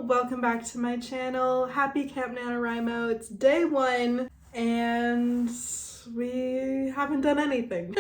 welcome back to my channel. Happy Camp NaNoWriMo. It's day 1 and we haven't done anything.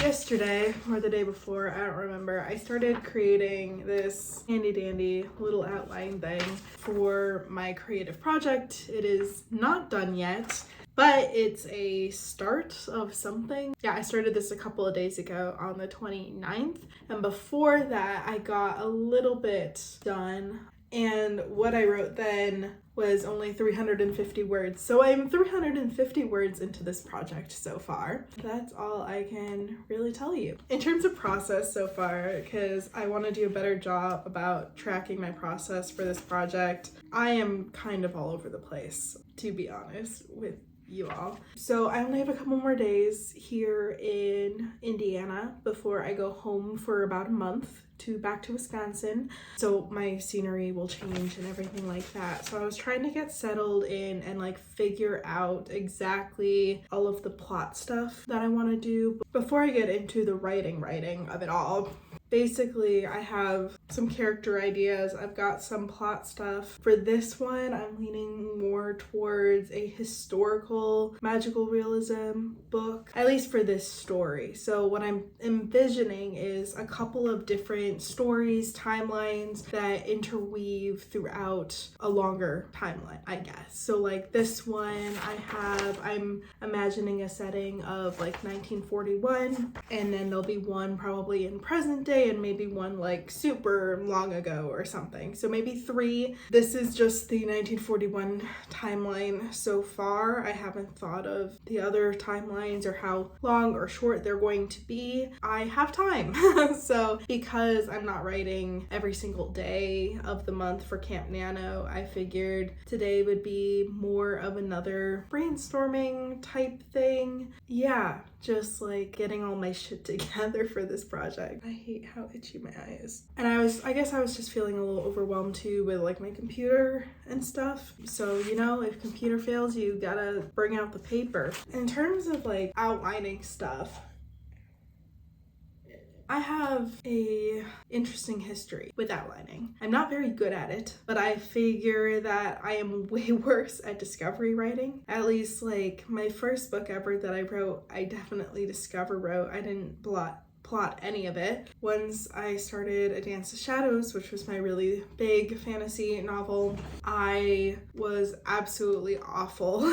Yesterday, or the day before, I don't remember, I started creating this handy dandy little outline thing for my creative project. It is not done yet, but it's a start of something. Yeah, I started this a couple of days ago on the 29th, and before that I got a little bit done, and what I wrote then was only 350 words. So I'm 350 words into this project so far. That's all I can really tell you. In terms of process so far, because I want to do a better job about tracking my process for this project, I am kind of all over the place, to be honest with you all. So I only have a couple more days here in Indiana before I go home for about a month back to Wisconsin. So my scenery will change and everything like that. So I was trying to get settled in and like figure out exactly all of the plot stuff that I want to do before I get into the writing of it all. Basically, I have some character ideas. I've got some plot stuff. For this one, I'm leaning more towards a historical magical realism book, at least for this story. So what I'm envisioning is a couple of different stories, timelines that interweave throughout a longer timeline, I guess. So like this one, I'm imagining a setting of like 1941, and then there'll be one probably in present day, and maybe one like super long ago or something. So maybe 3. This is just the 1941 timeline so far. I haven't thought of the other timelines or how long or short they're going to be. I have time. So because I'm not writing every single day of the month for Camp Nano, I figured today would be more of another brainstorming type thing. Yeah, just like getting all my shit together for this project. I hate how itchy my eye is. And I guess I was just feeling a little overwhelmed too with like my computer and stuff. So, you know, if computer fails, you gotta bring out the paper. In terms of like outlining stuff, I have a interesting history with outlining. I'm not very good at it, but I figure that I am way worse at discovery writing. At least like my first book ever that I wrote, I definitely wrote. I didn't plot any of it. Once I started A Dance of Shadows, which was my really big fantasy novel, I was absolutely awful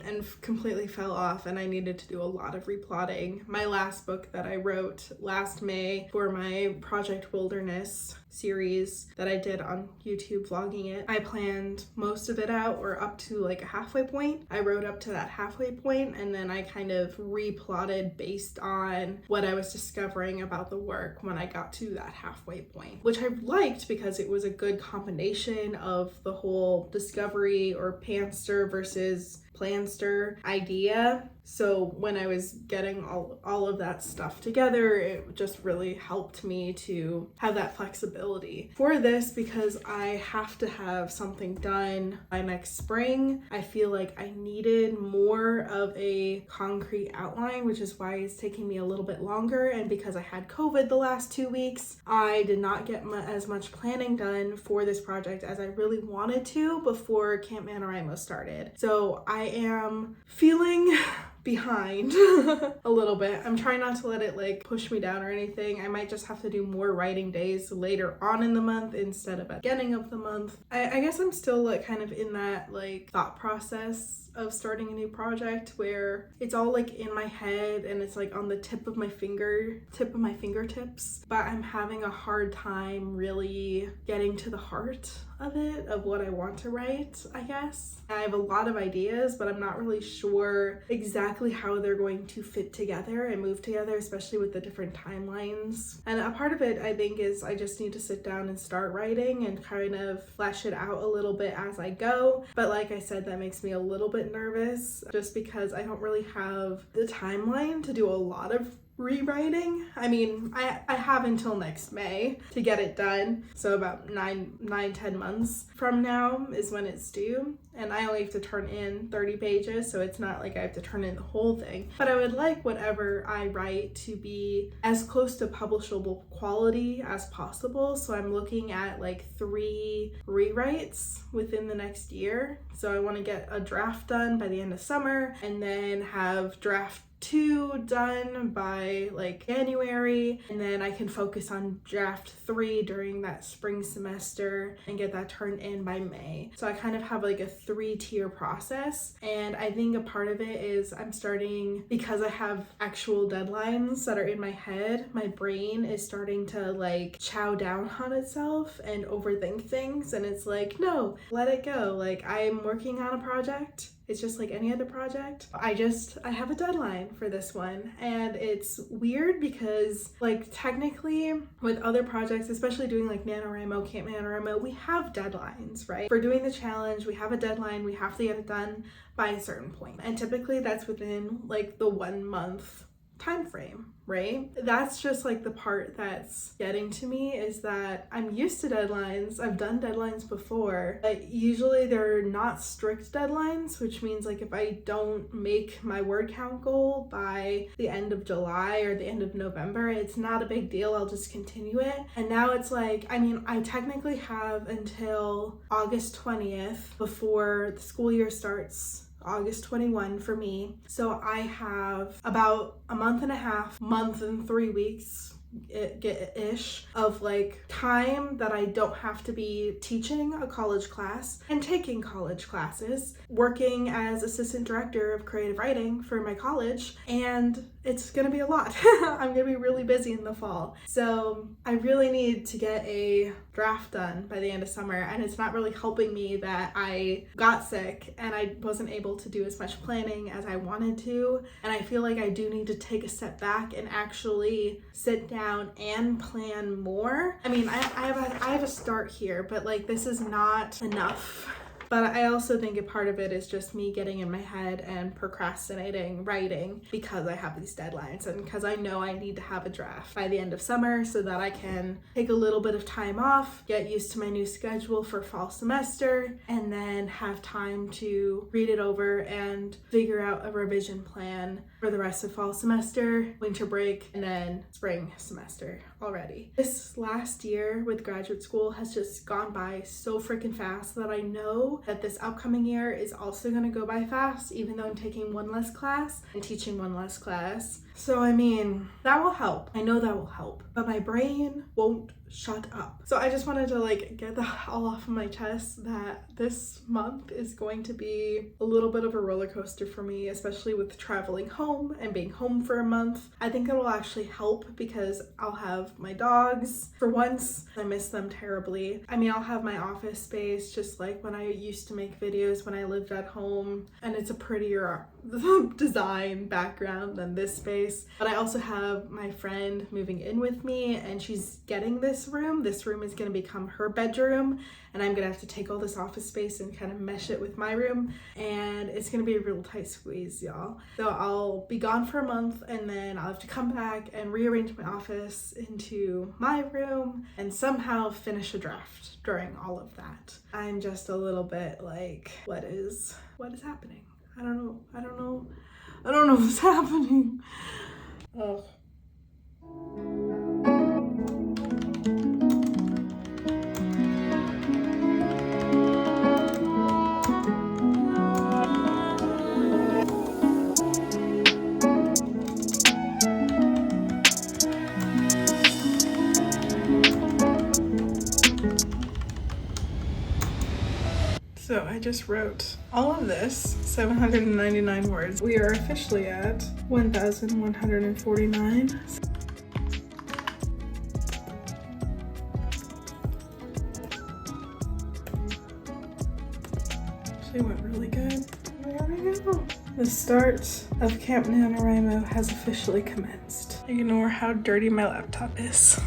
and completely fell off, and I needed to do a lot of replotting. My last book that I wrote last May for my Project Wilderness series that I did on YouTube vlogging it, I planned most of it out, or up to like a halfway point. I wrote up to that halfway point, and then I kind of replotted based on what I was discovering about the work when I got to that halfway point, which I liked because it was a good combination of the whole discovery or panster versus planster idea. So when I was getting all of that stuff together, it just really helped me to have that flexibility for this, because I have to have something done by next spring. I feel like I needed more of a concrete outline, which is why it's taking me a little bit longer. And because I had COVID the last 2 weeks, I did not get as much planning done for this project as I really wanted to before Camp NaNoWriMo started. So I am feeling behind a little bit. I'm trying not to let it like push me down or anything. I might just have to do more writing days later on in the month instead of at the beginning of the month. I guess I'm still like kind of in that like thought process of starting a new project where it's all like in my head and it's like on the tip of my fingertips, but I'm having a hard time really getting to the heart of it, of what I want to write, I guess. I have a lot of ideas, but I'm not really sure exactly how they're going to fit together and move together, especially with the different timelines. And a part of it, I think, is I just need to sit down and start writing and kind of flesh it out a little bit as I go. But like I said, that makes me a little bit nervous just because I don't really have the timeline to do a lot of rewriting. I mean, I have until next May to get it done. So about 10 months from now is when it's due. And I only have to turn in 30 pages, so it's not like I have to turn in the whole thing. But I would like whatever I write to be as close to publishable quality as possible. So I'm looking at like 3 rewrites within the next year. So I want to get a draft done by the end of summer and then have draft 2 done by like January, and then I can focus on draft 3 during that spring semester and get that turned in by May. So I kind of have like a 3-tier process, and I think a part of it is I'm starting, because I have actual deadlines that are in my head, my brain is starting to like chow down on itself and overthink things, and it's like, no, let it go. Like, I'm working on a project. It's just like any other project. I have a deadline for this one, and it's weird because like technically with other projects, especially doing like NaNoWriMo, Camp NaNoWriMo, we have deadlines, right? For doing the challenge, we have a deadline. We have to get it done by a certain point. And typically that's within like the 1 month time frame, right? That's just like the part that's getting to me, is that I'm used to deadlines. I've done deadlines before, but usually they're not strict deadlines, which means like if I don't make my word count goal by the end of July or the end of November, it's not a big deal. I'll just continue it. And now it's like, I mean, I technically have until August 20th before the school year starts. August 21 for me. So I have about a month and 3 weeks ish of like time that I don't have to be teaching a college class and taking college classes, working as assistant director of creative writing for my college, and it's gonna be a lot. I'm gonna be really busy in the fall. So I really need to get a draft done by the end of summer, and it's not really helping me that I got sick and I wasn't able to do as much planning as I wanted to, and I feel like I do need to take a step back and actually sit down and plan more. I mean, I have a start here, but like this is not enough. But I also think a part of it is just me getting in my head and procrastinating writing because I have these deadlines, and because I know I need to have a draft by the end of summer so that I can take a little bit of time off, get used to my new schedule for fall semester, and then have time to read it over and figure out a revision plan for the rest of fall semester, winter break, and then spring semester already. This last year with graduate school has just gone by so freaking fast that I know that this upcoming year is also going to go by fast, even though I'm taking one less class and teaching one less class. So I mean, that will help. I know that will help, but my brain won't shut up. So I just wanted to like get that all off of my chest, that this month is going to be a little bit of a roller coaster for me, especially with traveling home and being home for a month. I think it will actually help because I'll have my dogs. For once, I miss them terribly. I mean, I'll have my office space just like when I used to make videos when I lived at home, and it's a prettier design background than this space. But I also have my friend moving in with me, and she's getting this room. This room is going to become her bedroom, and I'm going to have to take all this office space and kind of mesh it with my room, and it's going to be a real tight squeeze, y'all. So I'll be gone for a month, and then I'll have to come back and rearrange my office into my room and somehow finish a draft during all of that. I'm just a little bit like, what is happening? I don't know what's happening. Ugh. So I just wrote all of this, 799 words. We are officially at 1,149. Actually went really good. There we go. The start of Camp NaNoWriMo has officially commenced. Ignore how dirty my laptop is.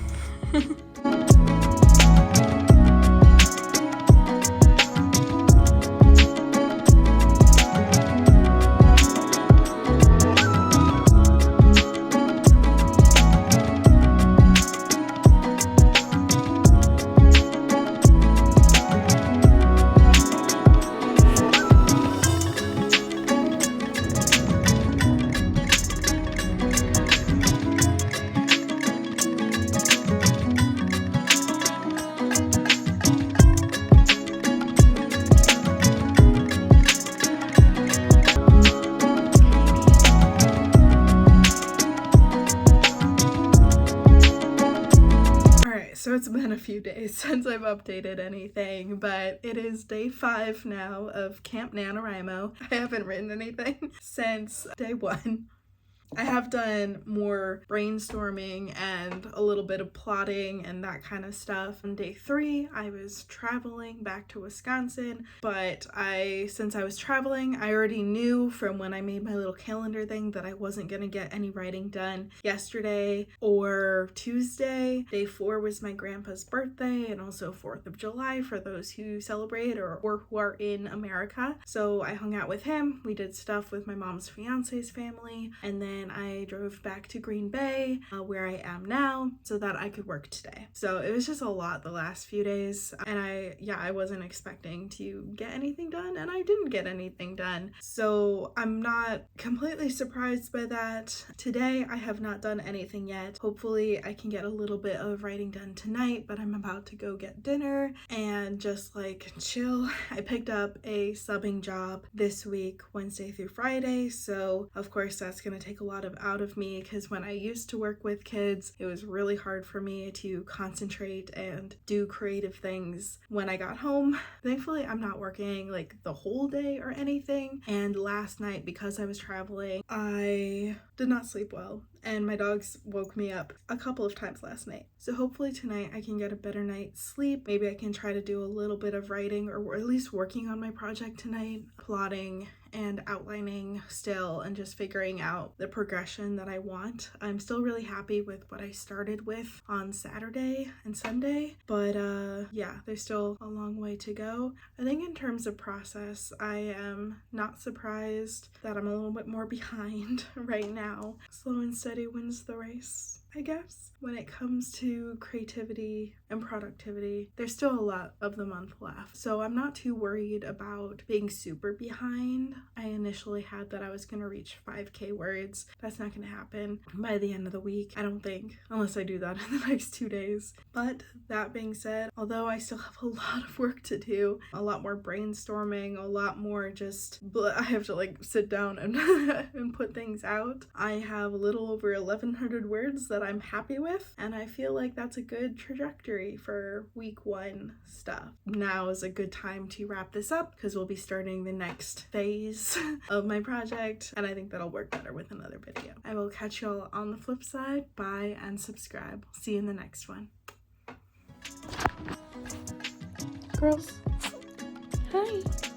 since I've updated anything, but it is day 5 now of Camp NaNoWriMo. I haven't written anything since day 1. I have done more brainstorming and a little bit of plotting and that kind of stuff. On day 3, I was traveling back to Wisconsin, but since I was traveling, I already knew from when I made my little calendar thing that I wasn't going to get any writing done yesterday or Tuesday. Day 4 was my grandpa's birthday and also 4th of July for those who celebrate or who are in America. So I hung out with him. We did stuff with my mom's fiance's family, and then I drove back to Green Bay, where I am now, so that I could work today. So it was just a lot the last few days, and I wasn't expecting to get anything done, and I didn't get anything done. So I'm not completely surprised by that. Today I have not done anything yet. Hopefully I can get a little bit of writing done tonight, but I'm about to go get dinner and just like chill. I picked up a subbing job this week, Wednesday through Friday, so of course that's gonna take a lot out of me, because when I used to work with kids, it was really hard for me to concentrate and do creative things when I got home. Thankfully, I'm not working like the whole day or anything, and last night, because I was traveling, I did not sleep well, and my dogs woke me up a couple of times last night. So hopefully tonight I can get a better night's sleep. Maybe I can try to do a little bit of writing, or at least working on my project tonight, plotting and outlining still, and just figuring out the progression that I want. I'm still really happy with what I started with on Saturday and Sunday, but yeah, there's still a long way to go. I think in terms of process, I am not surprised that I'm a little bit more behind right now. Slow and steady wins the race, I guess. When it comes to creativity and productivity, there's still a lot of the month left, so I'm not too worried about being super behind. I initially had that I was going to reach 5k words. That's not going to happen by the end of the week, I don't think, unless I do that in the next 2 days. But that being said, although I still have a lot of work to do, a lot more brainstorming, a lot more just, I have to like sit down and, and put things out. I have a little over 1,100 words that I'm happy with, and I feel like that's a good trajectory for week 1 stuff. Now is a good time to wrap this up, because we'll be starting the next phase of my project, and I think that'll work better with another video. I will catch y'all on the flip side. Bye and subscribe. See you in the next one. Girls, hi.